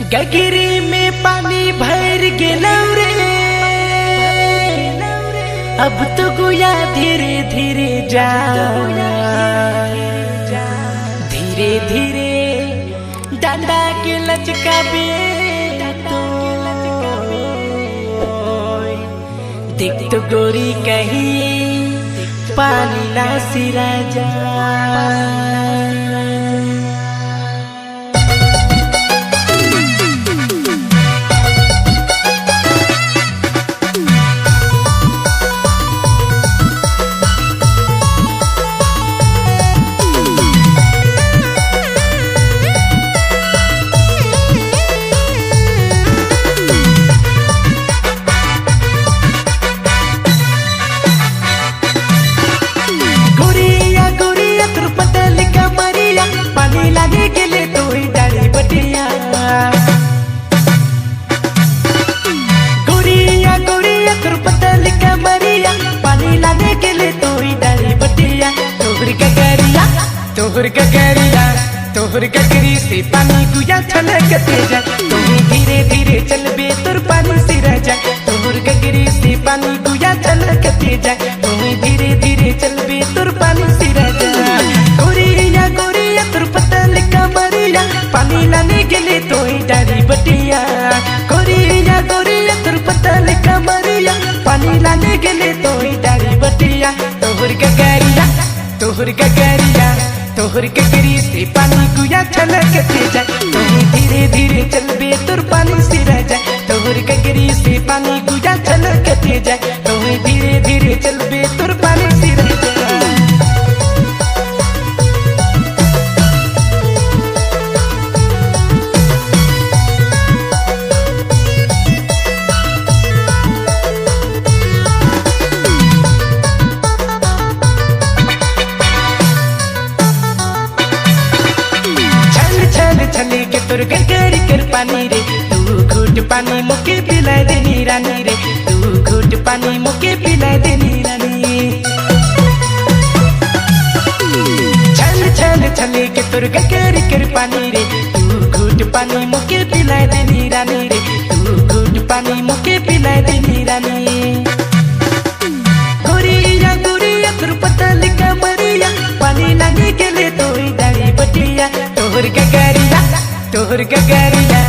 गगरी में पानी भर गेलौ रे, अब तो गुया धीरे धीरे जा, धीरे धीरे डांडा के लचकाबे तो देख तो गोरी कहीं पानी ना सिरा जा। लाने के लिए तो ही डाली बटिया, गोरिया गोरिया तुर पतल का मरिया, पानी लाने के लिए तो ही डाली बटिया। तोहर गगरिया तोहर गगरिया तोहर गगरी से पानी गुया छलकते जा, तुम्हें धीरे धीरे चलबे तुर पानी सिरा जा। तोहर गगरी से पानी गुया छलकते जा, तुम्हें धीरे धीरे चलबे तुर पानी सिरा जा। गोरिया गोरिया तुर पतल का मरिया, पानी लाने के लिए तो ही डाली बटिया। गोरिया गोरिया तुर पतल का मरिया, पानी लाने के लिए तो ही डाली बटिया। तोहर गगरिया तोहर गगरिया तोहर गगरी से पानी गुया छलकते जा, तुम्हें धीरे धीरे चलबे तुर पानी सिरा जा। तोहर गगरी से पानी गुया छलकते जा, तुम्हें धीरे धीरे चलबे तुर पानी सिरा जा। छले के तुर गगरी कर पानी रे, तू घूट पानी मुके पिला देनी रानी रे, तू घूट पानी मुके पिला देनी रानी। छल छल छले के तुर गगरी कर पानी रे, तू घूट पानी मुके पिला देनी रानी रे, तू घूट पानी मुके पिला देनी रानी। गोरिया गोरिया तुर पतल का मरिया, पानी लाने के लिए तो ही डाली बटिया। तोहर गगरिया तोहर गगरिया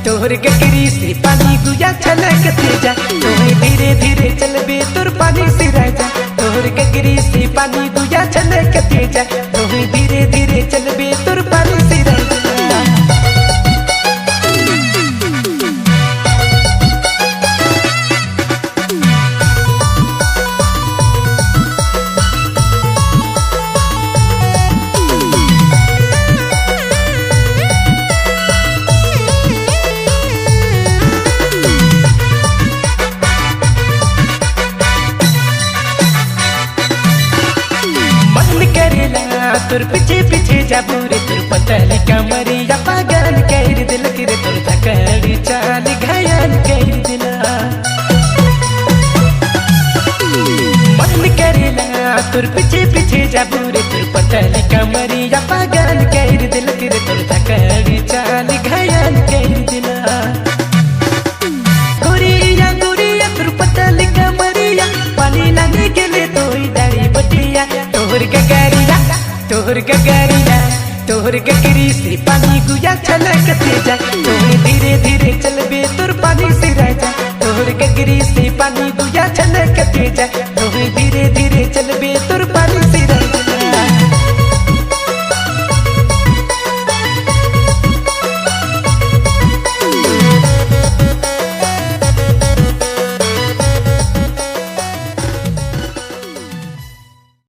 तोहर गगरी से पानी गुया छलकते जा, तुम्हें धीरे धीरे चलबे तुर पानी सिरा जा। तोहर गगरी से पानी गुया छलकते जा, तुम्हें धीरे धीरे चलबे तुर पानी सिरा जा। तुर पीछे पीछे जाबू रे, तुर पतल का मरिया पागल कर दिल के रे, तुर धकड़ी चाल घायल कर दिला। मन करेला तुर पीछे पीछे जाबू रे, तुर पतल का मरिया पागल कर दिल के रे, तुर धकड़ी चाल घायल कर दिला। गोरिया गोरिया तुर पतल का मरिया, पानी लाने के लिए तो ही डाली बटिया। तोहर गगरिया तोहर गगरिया तोहर गगरी से पानी गुया छलकते जा, तुम्हें धीरे धीरे चलबे तुर पानी सिरा जा। तोहर गगरी से पानी गुया छलकते जा,